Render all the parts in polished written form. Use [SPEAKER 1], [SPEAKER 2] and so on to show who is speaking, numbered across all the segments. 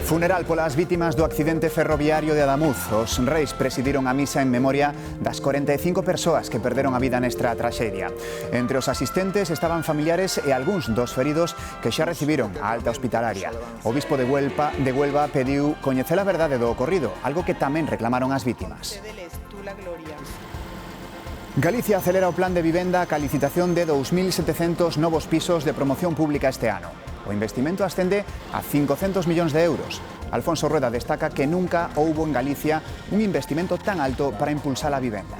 [SPEAKER 1] Funeral polas vítimas do accidente ferroviario de Adamuz. Os reis presidiron a misa en memoria das 45 persoas que perderon a vida nesta traxedia. Entre os asistentes estaban familiares e algúns dos feridos que xa recibiron a alta hospitalaria. O bispo de Huelva pediu coñecer a verdade do ocorrido, algo que tamén reclamaron as vítimas. Galicia acelera o plan de vivenda ca licitación de 2.700 novos pisos de promoción pública este ano. O investimento ascende a 500 millóns de euros. Alfonso Rueda destaca que nunca houbo en Galicia un investimento tan alto para impulsar a vivenda.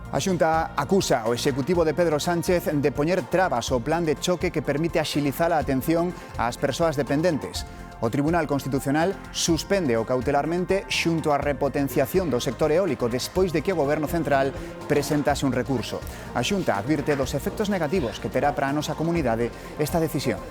[SPEAKER 1] A Xunta acusa o executivo de Pedro Sánchez de poñer trabas ao plan de choque que permite axilizar a atención ás persoas dependentes. O Tribunal Constitucional suspende o cautelarmente xunto á repotenciación do sector eólico despois de que o Goberno Central presentase un recurso. A Xunta advirte dos efectos negativos que terá para a nosa comunidade esta decisión.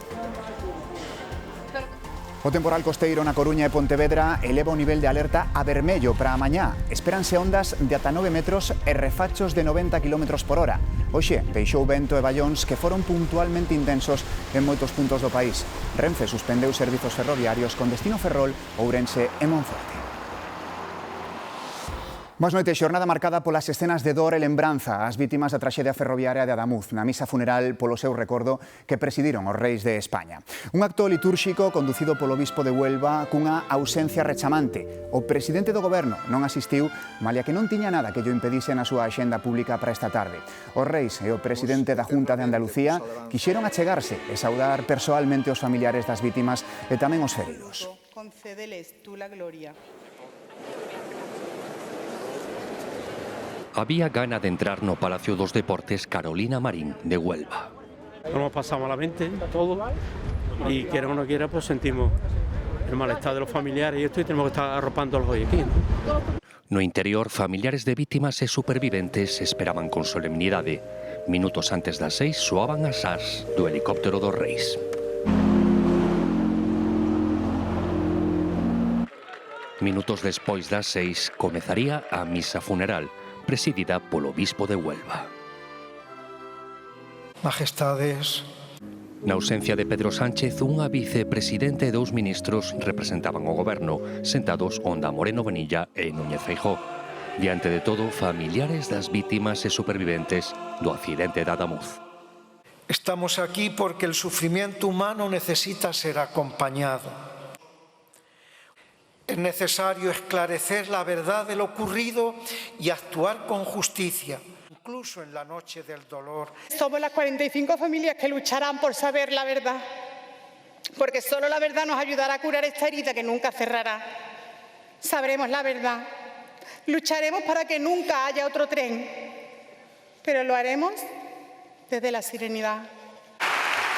[SPEAKER 1] O temporal costeiro na Coruña e Pontevedra eleva o nivel de alerta a vermello para a mañá. Espéranse ondas de ata 9 metros e refachos de 90 km por hora. Hoxe deixou vento e ballóns que foron puntualmente intensos en moitos puntos do país. Renfe suspendeu servizos ferroviarios con destino Ferrol, Ourense e Monforte. Boas noites, xornada marcada polas escenas de dor e lembranza ás vítimas da traxedia ferroviaria de Adamuz na misa funeral polo seu recordo que presidiron os reis de España. Un acto litúrxico conducido polo bispo de Huelva cunha ausencia rechamante. O presidente do goberno non asistiu, malia que non tiña nada que llo impedise na súa axenda pública para esta tarde. Os reis e o presidente da Junta de Andalucía quixeron achegarse e saudar persoalmente os familiares das vítimas e tamén os feridos.
[SPEAKER 2] Concédeles tú la gloria.
[SPEAKER 3] Había gana de entrar no Palacio dos Deportes Carolina Marín de Huelva.
[SPEAKER 4] Nos hemos pasado malamente todo y quiera o no quiera pues sentimos el malestar de los familiares y esto y tenemos que estar arropándolos hoy aquí.
[SPEAKER 3] No interior, familiares de vítimas e superviventes esperaban con solemnidade. Minutos antes das 6 soaban as ás do helicóptero dos reis. Minutos despois das 6 comezaría a misa funeral, presidida polo bispo de Huelva.
[SPEAKER 5] Majestades.
[SPEAKER 3] Na ausencia de Pedro Sánchez, unha vicepresidente e 2 ministros representaban o goberno, sentados Onda Moreno Bonilla e Núñez Feijóo. Diante de todo, familiares das vítimas e superviventes do accidente de Adamuz.
[SPEAKER 5] Estamos aquí porque el sufrimiento humano necesita ser acompañado. Es necesario esclarecer la verdad de lo ocurrido y actuar con justicia, incluso en la noche del dolor.
[SPEAKER 2] Somos las 45 familias que lucharán por saber la verdad, porque solo la verdad nos ayudará a curar esta herida que nunca cerrará. Sabremos la verdad, lucharemos para que nunca haya otro tren, pero lo haremos desde la serenidad.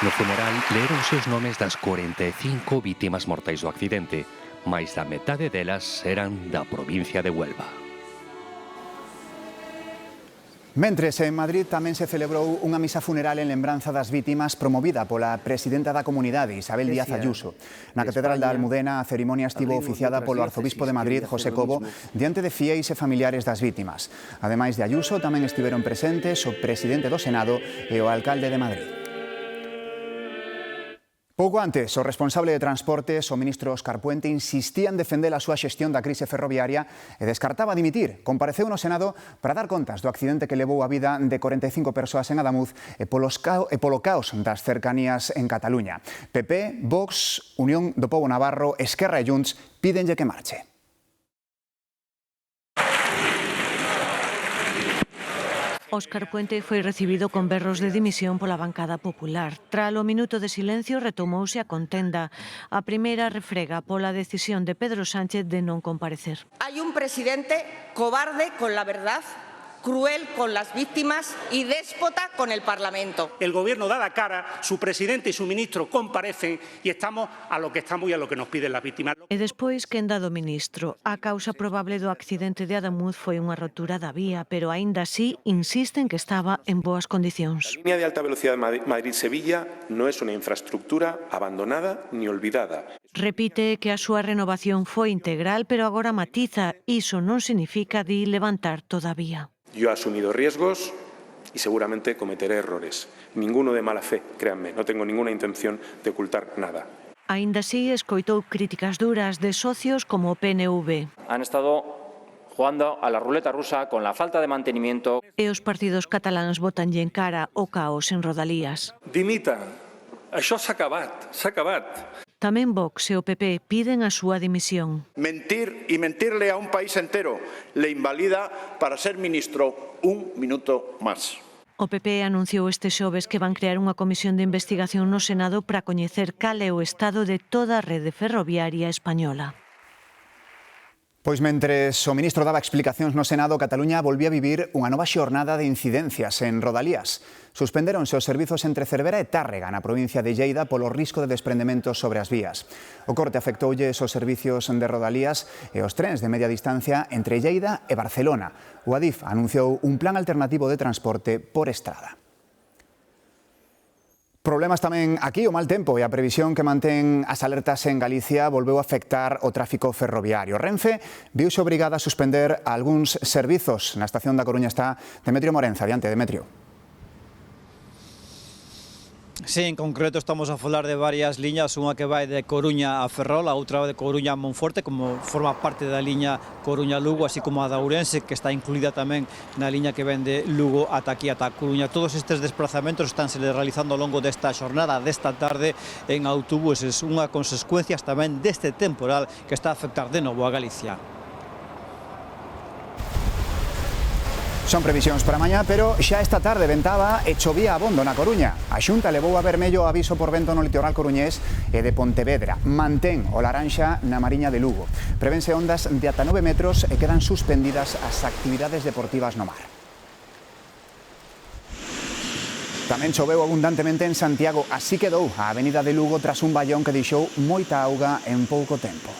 [SPEAKER 3] No funeral leeronse os nomes das 45 vítimas mortais do accidente. Mais da metade delas eran da provincia de Huelva.
[SPEAKER 1] Mentres, en Madrid tamén se celebrou unha misa funeral en lembranza das vítimas promovida pola presidenta da comunidade, Isabel Díaz Ayuso. Na Catedral da Almudena, a cerimonia estivo oficiada polo arzobispo de Madrid, José Cobo, diante de fiéis e familiares das vítimas. Ademais de Ayuso, tamén estiveron presentes o presidente do Senado e o alcalde de Madrid. Pouco antes, o responsable de transportes, o ministro Óscar Puente, insistía en defender a súa xestión da crise ferroviaria e descartaba dimitir. Compareceu no Senado para dar contas do accidente que levou a vida de 45 persoas en Adamuz e polo caos das cercanías en Cataluña. PP, Vox, Unión do Pobo Navarro, Esquerra e Junts pídenlle que marche.
[SPEAKER 6] Óscar Puente foi recibido con berros de dimisión pola bancada popular. Tras o minuto de silencio retomouse a contenda. A primeira refrega pola decisión de Pedro Sánchez de non comparecer.
[SPEAKER 7] Hay un presidente cobarde con la verdad, cruel con las víctimas y déspota con el Parlamento.
[SPEAKER 4] El gobierno da la cara, su presidente y su ministro comparecen y estamos a lo que estamos y a lo que nos piden las víctimas.
[SPEAKER 6] E despois, quen dado ministro? A causa probable do accidente de Adamuz foi unha rotura da vía, pero aínda así insisten que estaba en boas condicións.
[SPEAKER 8] La línea de alta velocidad Madrid-Sevilla no es una infraestructura abandonada ni olvidada.
[SPEAKER 6] Repite que a súa renovación foi integral, pero agora matiza, iso non significa di levantar todavía.
[SPEAKER 8] Yo he asumido riesgos y seguramente cometeré errores. Ninguno de mala fe, créanme, no tengo ninguna intención de ocultar nada.
[SPEAKER 6] Aínda así, escoitou críticas duras de socios como o PNV.
[SPEAKER 9] Han estado jugando a la ruleta rusa con la falta de mantenimiento.
[SPEAKER 6] E os partidos cataláns botanlle en cara o caos en Rodalías.
[SPEAKER 10] Dimitan. Això s'ha acabat, s'ha acabat.
[SPEAKER 6] Tamén Vox e o PP piden a súa dimisión.
[SPEAKER 11] Mentir y mentirle a un país entero le invalida para ser ministro un minuto más.
[SPEAKER 6] O PP anunciou este xoves que van crear unha comisión de investigación no Senado para coñecer cal é o estado de toda a rede ferroviaria española.
[SPEAKER 1] Pois mentres o ministro daba explicacións no Senado, Cataluña volvía a vivir unha nova xornada de incidencias en Rodalías. Suspendéronse os servizos entre Cervera e Tárrega, na provincia de Lleida, polo risco de desprendementos sobre as vías. O corte afectoulle os servicios de Rodalías e os trens de media distancia entre Lleida e Barcelona. O Adif anunciou un plan alternativo de transporte por estrada. Problemas tamén aquí, o mal tempo e a previsión que mantén as alertas en Galicia volveu a afectar o tráfico ferroviario. Renfe viuse obrigada a suspender algúns servizos. Na estación da Coruña está Demetrio Morenza. Adiante, Demetrio.
[SPEAKER 12] Sí, en concreto estamos a falar de varias liñas, unha que vai de Coruña a Ferrol, a outra de Coruña a Monforte, como forma parte da liña Coruña-Lugo, así como a da Ourense, que está incluída tamén na liña que ven de Lugo ata aquí, ata Coruña. Todos estes desplazamentos estánse realizando ao longo desta xornada, desta tarde, en autobuses, unha consecuencias tamén deste temporal que está a afectar de novo a Galicia.
[SPEAKER 1] Son previsións para mañá, pero xa esta tarde ventaba e chovía abondo na Coruña. A Xunta levou a vermello o aviso por vento no litoral coruñés e de Pontevedra. Mantén o laranxa na Mariña de Lugo. Prevense ondas de ata 9 metros e quedan suspendidas as actividades deportivas no mar. Tamén choveu abundantemente en Santiago, así quedou a avenida de Lugo tras un vallón que deixou moita auga en pouco tempo.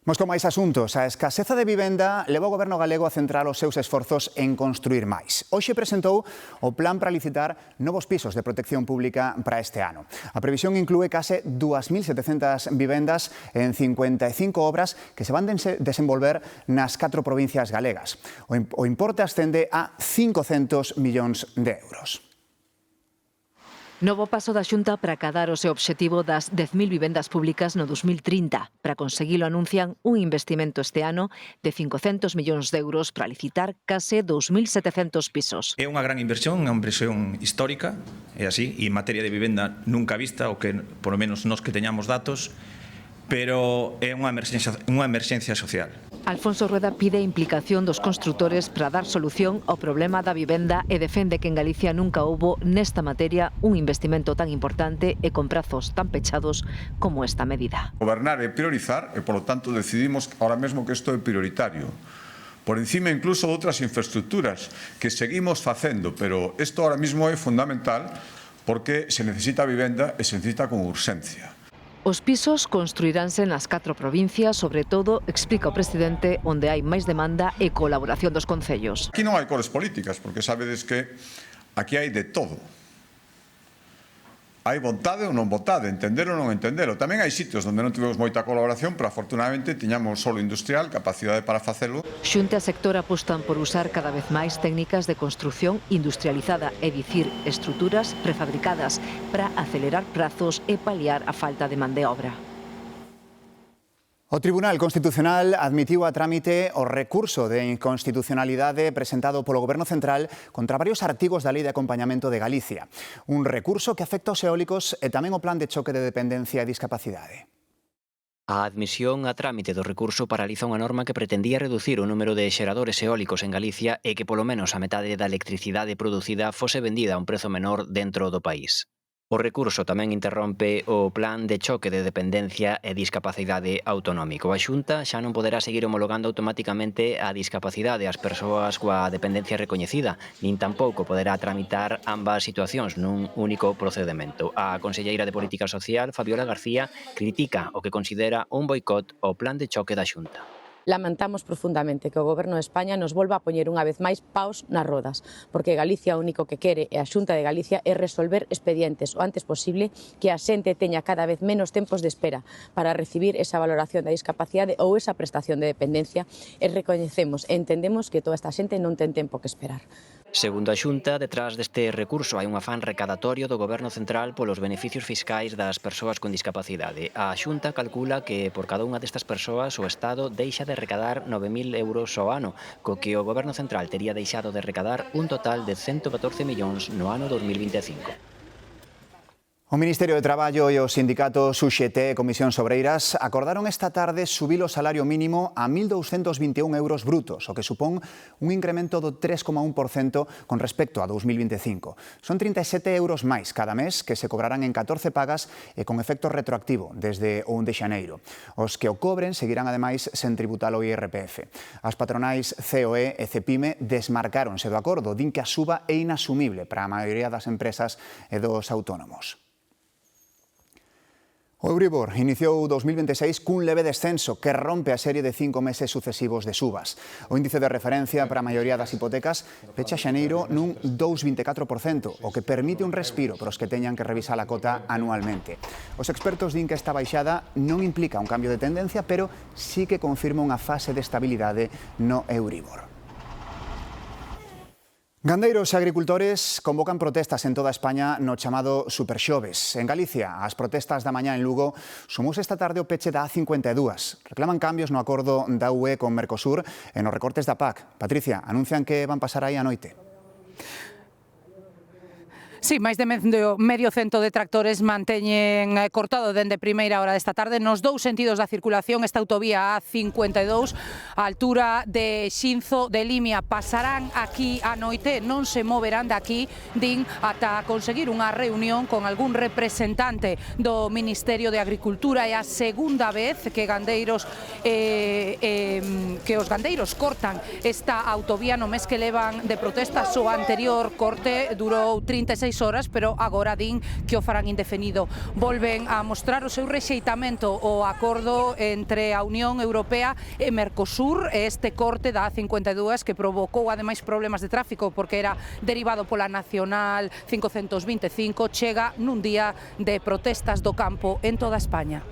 [SPEAKER 1] Mos con máis asuntos. A escaseza de vivenda levou o goberno galego a centrar os seus esforzos en construir máis. Hoxe presentou o plan para licitar novos pisos de protección pública para este ano. A previsión inclúe case 2.700 vivendas en 55 obras que se van desenvolver nas 4 provincias galegas. O importe ascende a 500 millóns de euros.
[SPEAKER 13] Novo paso da Xunta para acadar o seu obxectivo das 10.000 vivendas públicas no 2030. Para conseguilo anuncian un investimento este ano de 500 millóns de euros para licitar case 2.700 pisos.
[SPEAKER 14] É unha gran inversión, unha inversión histórica, é así, e en materia de vivenda nunca vista, o que, por lo menos, nos que teñamos datos, pero é unha emerxencia social.
[SPEAKER 13] Alfonso Rueda pide a implicación dos construtores para dar solución ao problema da vivenda e defende que en Galicia nunca houbo nesta materia un investimento tan importante e con prazos tan pechados como esta medida.
[SPEAKER 15] Gobernar é priorizar e, polo tanto, decidimos ahora mesmo que isto é prioritario. Por encima incluso de outras infraestructuras que seguimos facendo, pero isto ahora mesmo é fundamental porque se necesita vivenda e se necesita con urxencia.
[SPEAKER 13] Os pisos construiránse nas 4 provincias, sobre todo, explica o presidente, onde hai máis demanda e colaboración dos concellos.
[SPEAKER 15] Aquí non hai cores políticas, porque sabedes que aquí hai de todo. Hai vontade ou non vontade, entender ou non entendelo. Tamén hai sitios onde non tivemos moita colaboración, pero afortunadamente tiñamos solo industrial, capacidade para facelo.
[SPEAKER 13] Xunta e sector apostan por usar cada vez máis técnicas de construción industrializada, é dicir, estruturas prefabricadas, para acelerar prazos e paliar a falta de man de obra.
[SPEAKER 1] O Tribunal Constitucional admitiu a trámite o recurso de inconstitucionalidade presentado polo Goberno Central contra varios artigos da Lei de Acompañamento de Galicia. Un recurso que afecta aos eólicos e tamén o Plan de Choque de Dependencia e Discapacidade.
[SPEAKER 16] A admisión a trámite do recurso paraliza unha norma que pretendía reducir o número de xeradores eólicos en Galicia e que polo menos a metade da electricidade producida fose vendida a un prezo menor dentro do país. O recurso tamén interrompe o Plan de Choque de Dependencia e Discapacidade Autonómico. A Xunta xa non poderá seguir homologando automáticamente a discapacidade ás persoas coa dependencia recoñecida, nin tampouco poderá tramitar ambas situacións nun único procedemento. A conselleira de Política Social, Fabiola García, critica o que considera un boicot ao Plan de Choque da Xunta.
[SPEAKER 17] Lamentamos profundamente que o Goberno de España nos volva a poñer unha vez máis paus nas rodas, porque Galicia o único que quere e a Xunta de Galicia é resolver expedientes o antes posible, que a xente teña cada vez menos tempos de espera para recibir esa valoración da discapacidade ou esa prestación de dependencia, e recoñecemos e entendemos que toda esta xente non ten tempo que esperar.
[SPEAKER 16] Segundo a Xunta, detrás deste recurso hai un afán recadatorio do Goberno central polos beneficios fiscais das persoas con discapacidade. A Xunta calcula que por cada unha destas persoas o Estado deixa de recadar 9.000 euros ao ano, co que o Goberno central tería deixado de recadar un total de 114 millóns no ano 2025.
[SPEAKER 1] O Ministerio de Traballo e os sindicatos UGT e Comisións Obreiras acordaron esta tarde subir o salario mínimo a 1.221 euros brutos, o que supón un incremento do 3,1% con respecto a 2025. Son 37 euros máis cada mes que se cobrarán en 14 pagas e con efecto retroactivo desde o 1 de xaneiro. Os que o cobren seguirán ademais sen tributar o IRPF. As patronais COE e CEPIME desmarcáronse do acordo, din que a suba é inasumible para a maioría das empresas e dos autónomos. O Euribor iniciou 2026 cun leve descenso que rompe a serie de 5 meses sucesivos de subas. O índice de referencia para a maioría das hipotecas pecha xaneiro nun 2,24%, o que permite un respiro para os que teñan que revisar a cota anualmente. Os expertos din que esta baixada non implica un cambio de tendencia, pero sí que confirma unha fase de estabilidade no Euribor. Gandeiros e agricultores convocan protestas en toda España no chamado Superxoves. En Galicia, as protestas da mañá en Lugo sumouse esta tarde o peche da A52. Reclaman cambios no acordo da UE con Mercosur e nos recortes da PAC. Patricia, anuncian que van pasar aí a noite.
[SPEAKER 18] Sí, máis de medio cento de tractores manteñen cortado dende primeira hora desta tarde nos dous sentidos da circulación esta autovía A52 a altura de Xinzo de Limia. Pasarán aquí a noite, non se moverán daqui, din, ata conseguir unha reunión con algún representante do Ministerio de Agricultura. É a segunda vez que os gandeiros cortan esta autovía no mes que levan de protestas. O anterior corte durou 36 horas, pero agora din que o farán indefinido. Volven a mostrar o seu rexeitamento ao acordo entre a Unión Europea e Mercosur, este corte da A52 que provocou ademais problemas de tráfico porque era derivado pola Nacional 525, chega nun día de protestas do campo en toda España.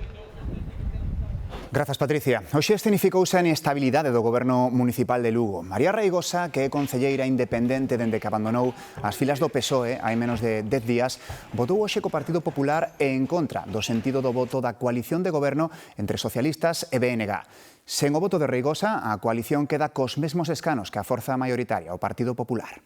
[SPEAKER 1] Grazas, Patricia. Hoxe escenificouse a inestabilidade do Goberno Municipal de Lugo. María Reigosa, que é concelleira independente dende que abandonou as filas do PSOE hai menos de 10 días, votou hoxe co Partido Popular e en contra do sentido do voto da coalición de goberno entre socialistas e BNG. Sen o voto de Reigosa, a coalición queda cos mesmos escanos que a forza maioritaria, o Partido Popular.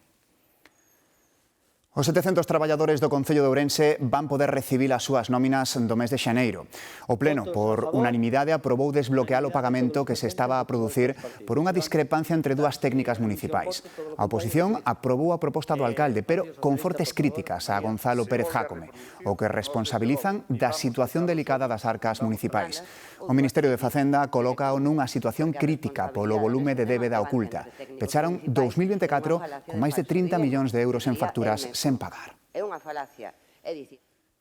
[SPEAKER 1] Os 700 traballadores do Concello de Ourense van poder recibir as súas nóminas do mes de xaneiro. O Pleno, por unanimidade, aprobou desbloquear o pagamento que se estaba a producir por unha discrepancia entre dúas técnicas municipais. A oposición aprobou a proposta do alcalde, pero con fortes críticas a Gonzalo Pérez Jácome, o que responsabilizan da situación delicada das arcas municipais. O Ministerio de Facenda colócao nunha situación crítica polo volume de débeda oculta. Pecharon 2024 con máis de 30 millóns de euros en facturas sen pagar.
[SPEAKER 19] É unha falacia, é dicir...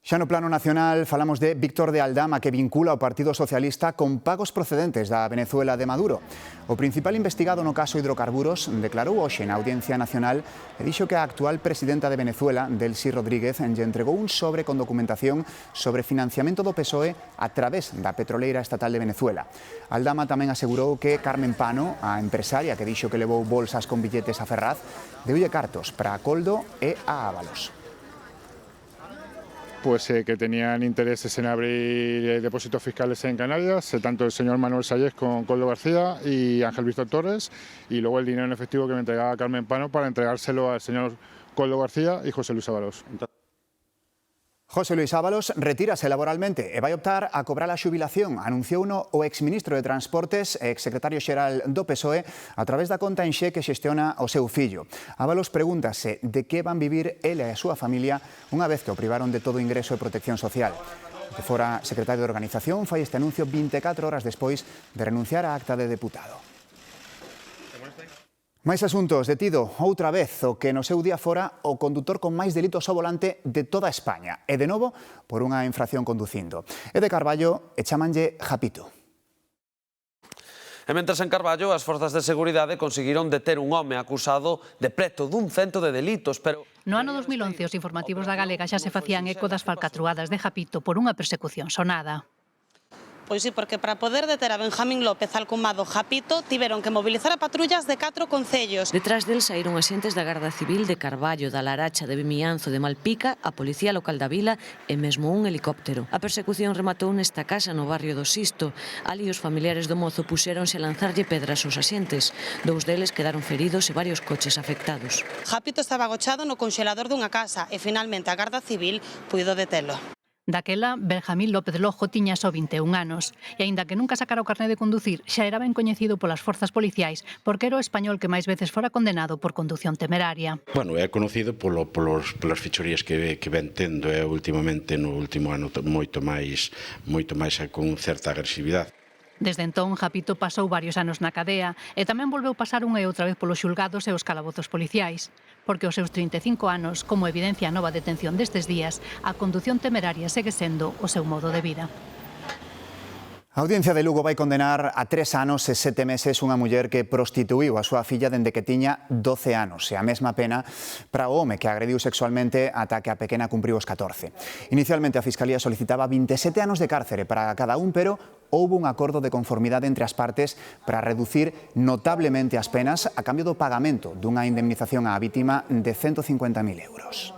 [SPEAKER 1] Xa no plano nacional falamos de Víctor de Aldama, que vincula o Partido Socialista con pagos procedentes da Venezuela de Maduro. O principal investigado no caso hidrocarburos declarou hoxe na Audiencia Nacional e dixo que a actual presidenta de Venezuela, Delcy Rodríguez, lle entregou un sobre con documentación sobre financiamento do PSOE a través da petroleira estatal de Venezuela. Aldama tamén asegurou que Carmen Pano, a empresaria que dixo que levou bolsas con billetes a Ferraz, deulle cartos para a Coldo e a Ábalos.
[SPEAKER 20] Pues que tenían intereses en abrir depósitos fiscales en Canarias, tanto el señor Manuel Sayés con Coldo García y Ángel Víctor Torres, y luego el dinero en efectivo que me entregaba Carmen Pano para entregárselo al señor Coldo García y José Luis Ábalos.
[SPEAKER 1] José Luis Ábalos retírase laboralmente e vai optar a cobrar a xubilación, anunciouno o exministro de Transportes e exsecretario xeral do PSOE a través da conta en xe que xestiona o seu fillo. Ábalos pregúntase de que van vivir ele e a súa familia unha vez que o privaron de todo ingreso e protección social. Que fora secretario de Organización fai este anuncio 24 horas despois de renunciar á acta de deputado. Máis asuntos. Detido outra vez o que no seu día fora o condutor con máis delitos ao volante de toda España. E de novo por unha infracción conducindo. É de Carballo e chamanlle Japito.
[SPEAKER 21] E mentres en Carballo, as forzas de seguridade conseguiron deter un home acusado de preto dun cento de delitos, pero...
[SPEAKER 22] No ano 2011, os informativos da Galega xa se facían eco das falcatruadas de Japito por unha persecución sonada.
[SPEAKER 5] Pois sí, porque para poder deter a Benjamín López alcumado Japito tiveron que mobilizar a patrullas de 4 concellos.
[SPEAKER 6] Detrás del saíron axentes da Garda Civil de Carballo, da Laracha, de Vimianzo, de Malpica, a Policía Local da Vila e mesmo un helicóptero. A persecución rematou nesta casa no barrio do Sisto. Ali os familiares do mozo puxéronse a lanzarlle pedras aos axentes. 2 deles quedaron feridos e varios coches afectados.
[SPEAKER 5] Japito estaba agochado no conxelador dunha casa e finalmente a Garda Civil puido detelo.
[SPEAKER 22] Daquela, Benjamín López Lojo tiña só 21 anos e, aínda que nunca sacara o carné de conducir, xa era ben coñecido polas forzas policiais porque era o español que máis veces fora condenado por condución temeraria.
[SPEAKER 23] Bueno, é conocido polas fechorías que ven tendo últimamente no último ano moito máis con certa agresividade.
[SPEAKER 22] Desde entón, Japito pasou varios anos na cadea e tamén volveu pasar unha e outra vez polos xulgados e os calabozos policiais, porque aos seus 35 anos, como evidencia a nova detención destes días, a condución temeraria segue sendo o seu modo de vida.
[SPEAKER 1] A Audiencia de Lugo vai condenar a 3 anos e 7 meses unha muller que prostituíu a súa filla dende que tiña 12 anos e a mesma pena para o home que agrediu sexualmente ata que a pequena cumpriu os 14. Inicialmente a Fiscalía solicitaba 27 anos de cárcere para cada un, pero houbo un acordo de conformidade entre as partes para reducir notablemente as penas a cambio do pagamento dunha indemnización á vítima de 150.000 euros.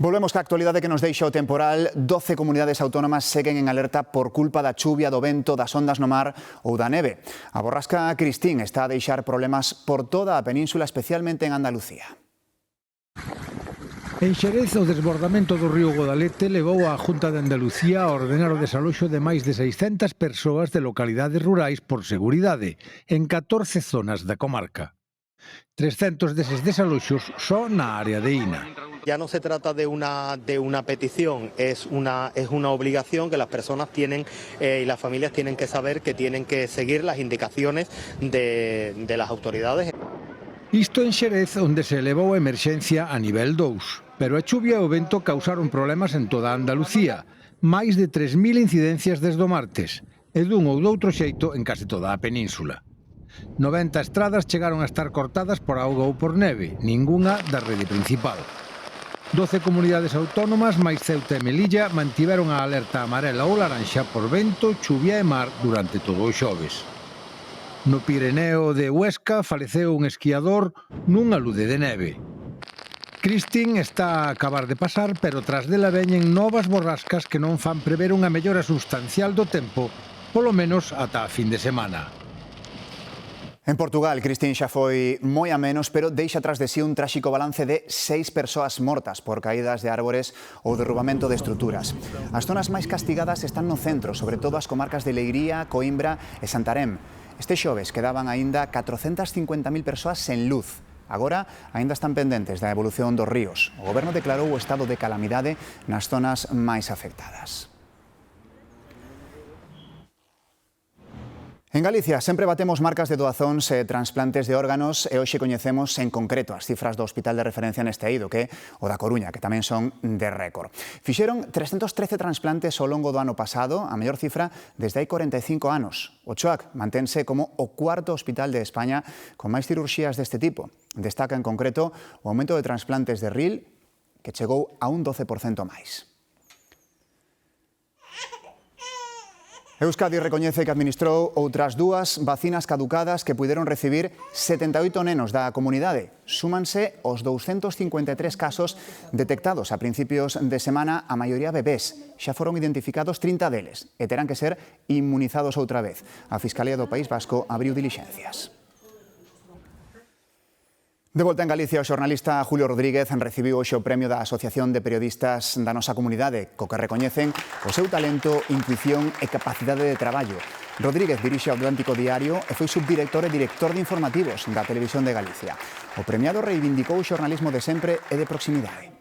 [SPEAKER 1] Volvemos ca actualidade que nos deixa o temporal. 12 comunidades autónomas seguen en alerta por culpa da chuvia, do vento, das ondas no mar ou da neve. A borrasca Cristín está a deixar problemas por toda a península, especialmente en Andalucía.
[SPEAKER 24] En Xerez, o desbordamento do río Godalete levou a Xunta de Andalucía a ordenar o desaloxo de máis de 600 persoas de localidades rurais por seguridade, en 14 zonas da comarca. 300 deses desaloxos só na área de Ina.
[SPEAKER 25] Ya no se trata de una petición, es una obligación que las personas tienen y las familias tienen que saber que tienen que seguir las indicaciones de las autoridades.
[SPEAKER 24] Isto en Xerez, onde se elevou a emerxencia a nivel 2. Pero a chuvia e o vento causaron problemas en toda Andalucía. Máis de 3.000 incidencias desde o martes. E dun ou doutro xeito en case toda a península. 90 estradas chegaron a estar cortadas por auga ou por neve, ningunha da rede principal. 12 comunidades autónomas, máis Ceuta e Melilla, mantiveron a alerta amarela ou laranxa por vento, chuvia e mar durante todo o xoves. No Pirineo de Huesca faleceu un esquiador nun alude de neve. Cristín está a acabar de pasar, pero tras dela veñen novas borrascas que non fan prever unha mellora sustancial do tempo, polo menos ata a fin de semana.
[SPEAKER 1] En Portugal, Cristín xa foi moi a menos, pero deixa tras de si un tráxico balance de 6 persoas mortas por caídas de árbores ou derrubamento de estruturas. As zonas máis castigadas están no centro, sobre todo as comarcas de Leiría, Coimbra e Santarém. Este xoves quedaban aínda 450.000 persoas sen luz. Agora, aínda están pendentes da evolución dos ríos. O Goberno declarou o estado de calamidade nas zonas máis afectadas. En Galicia sempre batemos marcas de doazóns e transplantes de órganos e hoxe coñecemos en concreto as cifras do hospital de referencia neste eido, que é o da Coruña, que tamén son de récord. Fixeron 313 transplantes ao longo do ano pasado, a mellor cifra desde hai 45 anos. O CHOAC mantense como o cuarto hospital de España con máis cirurxías deste tipo. Destaca en concreto o aumento de transplantes de RIL, que chegou a un 12% máis. Euskadi recoñece que administrou outras 2 vacinas caducadas que puideron recibir 78 nenos da comunidade. Súmanse os 253 casos detectados a principios de semana, a maioría bebés. Xa foron identificados 30 deles e terán que ser inmunizados outra vez. A Fiscalía do País Vasco abriu dilixencias. De volta en Galicia, o xornalista Julio Rodríguez recibiu hoxe o premio da Asociación de Periodistas da nosa comunidade, co que recoñecen o seu talento, intuición e capacidade de traballo. Rodríguez dirixe o Atlántico Diario e foi subdirector e director de informativos da Televisión de Galicia. O premiado reivindicou o xornalismo de sempre e de proximidade.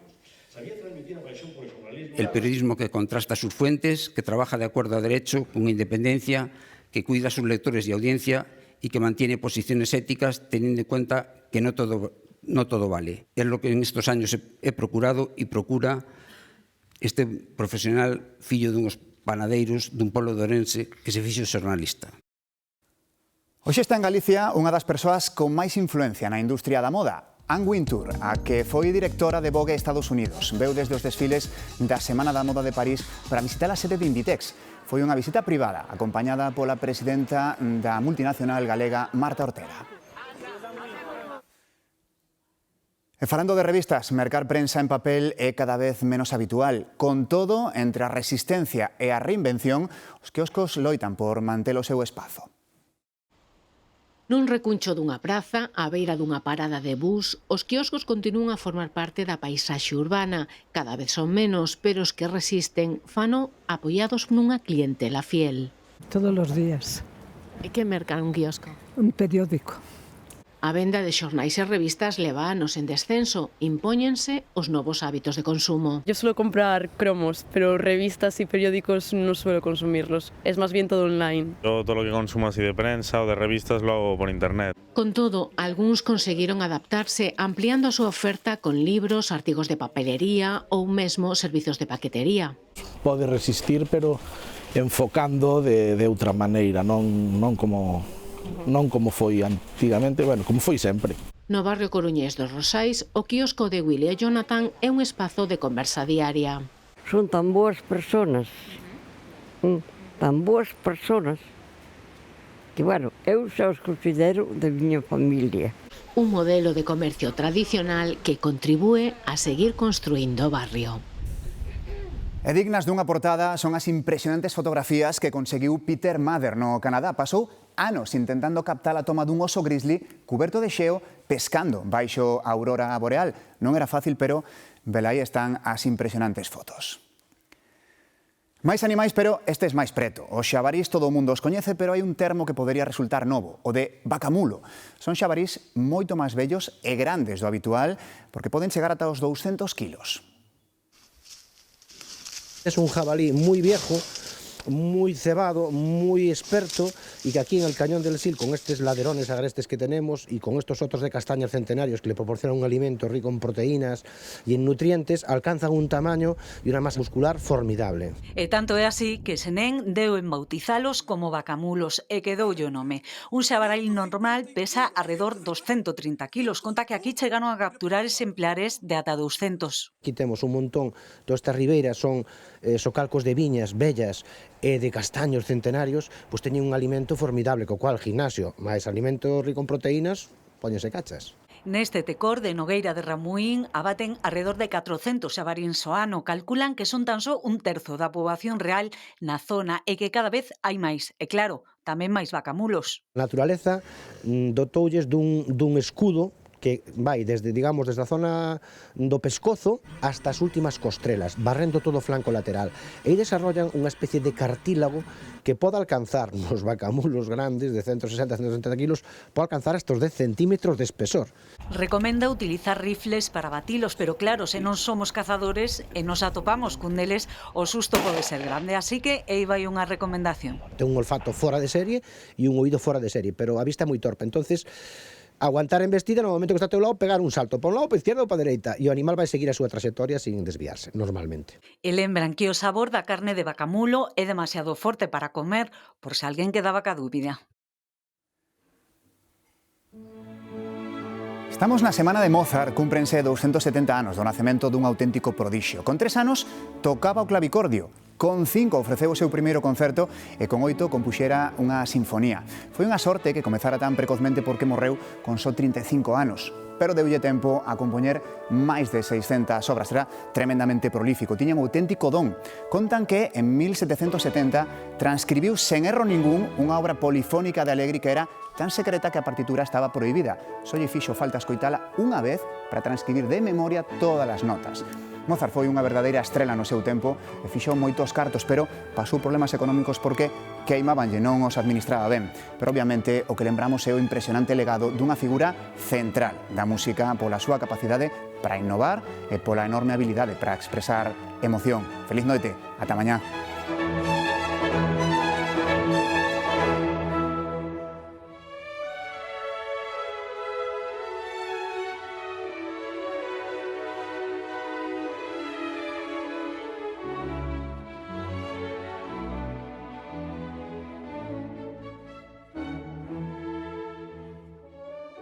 [SPEAKER 26] El periodismo que contrasta sus fuentes, que trabaja de acuerdo a derecho, con independencia, que cuida a sus lectores y audiencia y que mantiene posiciones éticas teniendo en cuenta que no todo vale. Es lo que en estos años he procurado y procura este profesional fillo duns panadeiros dun pueblo de Ourense que se fixo xornalista.
[SPEAKER 1] Hoxe está en Galicia unha das persoas con máis influencia na industria da moda, Anne Wintour, a que foi directora de Vogue Estados Unidos, veu desde os desfiles da Semana da Moda de París para visitar a sede de Inditex. Foi unha visita privada, acompañada pola presidenta da multinacional galega Marta Ortega. E falando de revistas, mercar prensa en papel é cada vez menos habitual. Con todo, entre a resistencia e a reinvención, os quioscos loitan por manter o seu espazo.
[SPEAKER 2] Nun recuncho dunha praza, á beira dunha parada de bus, os quioscos continúan a formar parte da paisaxe urbana. Cada vez son menos, pero os que resisten fano apoiados nunha clientela fiel.
[SPEAKER 3] Todos os días.
[SPEAKER 2] E que mercan un quiosco?
[SPEAKER 3] Un periódico.
[SPEAKER 2] A venda de xornais e revistas leva anos en descenso. Impóñense os novos hábitos de consumo.
[SPEAKER 4] Yo suelo comprar cromos, pero revistas y periódicos no suelo consumirlos. Es más bien todo online.
[SPEAKER 7] Yo todo lo que consumo así de prensa o de revistas lo hago por internet.
[SPEAKER 2] Con todo, algúns conseguiron adaptarse ampliando a súa oferta con libros, artigos de papelería ou mesmo servizos de paquetería.
[SPEAKER 8] Pode resistir, pero enfocando de outra maneira, non como foi antigamente, como foi sempre.
[SPEAKER 2] No barrio coruñés dos Rosais, o quiosco de Willy e Jonathan é un espazo de conversa diaria.
[SPEAKER 9] Son tan boas personas, que, eu xa os considero de miña familia.
[SPEAKER 2] Un modelo de comercio tradicional que contribúe a seguir construindo o barrio.
[SPEAKER 1] E dignas dunha portada son as impresionantes fotografías que conseguiu Peter Mather no Canadá. Pasou anos intentando captar a toma dun oso grizzly cuberto de xeo pescando baixo a aurora boreal. Non era fácil, pero velaí están as impresionantes fotos. Máis animais, pero estes máis preto. Os xabarís todo o mundo os coñece, pero hai un termo que podería resultar novo, o de vacamulo. Son xabarís moito máis vellos e grandes do habitual, porque poden chegar ata os 200 kilos.
[SPEAKER 27] Es un jabalí muy viejo, muy cebado, muy experto y que aquí en el Cañón del Sil, con estos laderones agrestes que tenemos y con estos otros de castañas centenarios que le proporcionan un alimento rico en proteínas y en nutrientes, alcanzan un tamaño y una masa muscular formidable.
[SPEAKER 28] E tanto é así que Senén deu en bautizalos como vacamulos e quedoulle o nome. Un xabaril normal pesa alrededor dos 130 kilos, conta que aquí chegaron a capturar exemplares de ata 200.
[SPEAKER 27] Aquí temos un montón, todas estas ribeiras son socalcos de viñas bellas e de castaños centenarios, pois teñen un alimento formidable, co cual gimnasio máis alimento rico en proteínas, póñense cachas.
[SPEAKER 28] Neste tecor de Nogueira de Ramuín abaten alrededor de 400 xabaríns ao ano. Calculan que son tan só un terzo da poboación real na zona e que cada vez hai máis. E claro, tamén máis vacamulos.
[SPEAKER 27] A naturaleza dotoulles dun escudo que vai desde a zona do pescozo hasta as últimas costrelas, barrendo todo o flanco lateral. E desarrollan unha especie de cartílago que pode alcanzar nos vacamulos grandes de 160-170 kilos, pode alcanzar hasta os 10 centímetros de espesor.
[SPEAKER 28] Recomenda utilizar rifles para batilos, pero claro, se non somos cazadores e nos atopamos cun deles, o susto pode ser grande, así que aí vai unha recomendación.
[SPEAKER 27] Ten un olfato fora de serie e un oído fora de serie, pero a vista é moi torpe, entonces aguantar a embestida no momento que está ao teu lado, pegar un salto para un lado, para a izquierda ou para a dereita, e o animal vai seguir a súa trayectoria sin desviarse, normalmente.
[SPEAKER 28] E lembran que o sabor da carne de vacamulo é demasiado forte para comer, por se alguén quedaba ca dúbida.
[SPEAKER 1] Estamos na semana de Mozart, cúmprense 270 anos do nacemento dun auténtico prodixio. Con 3 anos tocaba o clavicordio. Con 5 ofreceu o seu primeiro concerto e con 8 compuxera unha sinfonía. Foi unha sorte que comezara tan precozmente porque morreu con só 35 anos. Pero deulle tempo a compoñer máis de 600 obras. Era tremendamente prolífico, tiña un auténtico don. Contan que en 1770 transcribiu sen erro ningún unha obra polifónica de Allegri que era tan secreta que a partitura estaba prohibida. Só lle fixo falta escoitala unha vez para transcribir de memoria todas as notas. Mozart foi unha verdadeira estrela no seu tempo e fixou moitos cartos, pero pasou problemas económicos porque queimabanlle, non os administraba ben. Pero obviamente o que lembramos é o impresionante legado dunha figura central da música pola súa capacidade para innovar e pola enorme habilidade para expresar emoción. Feliz noite, ata mañá.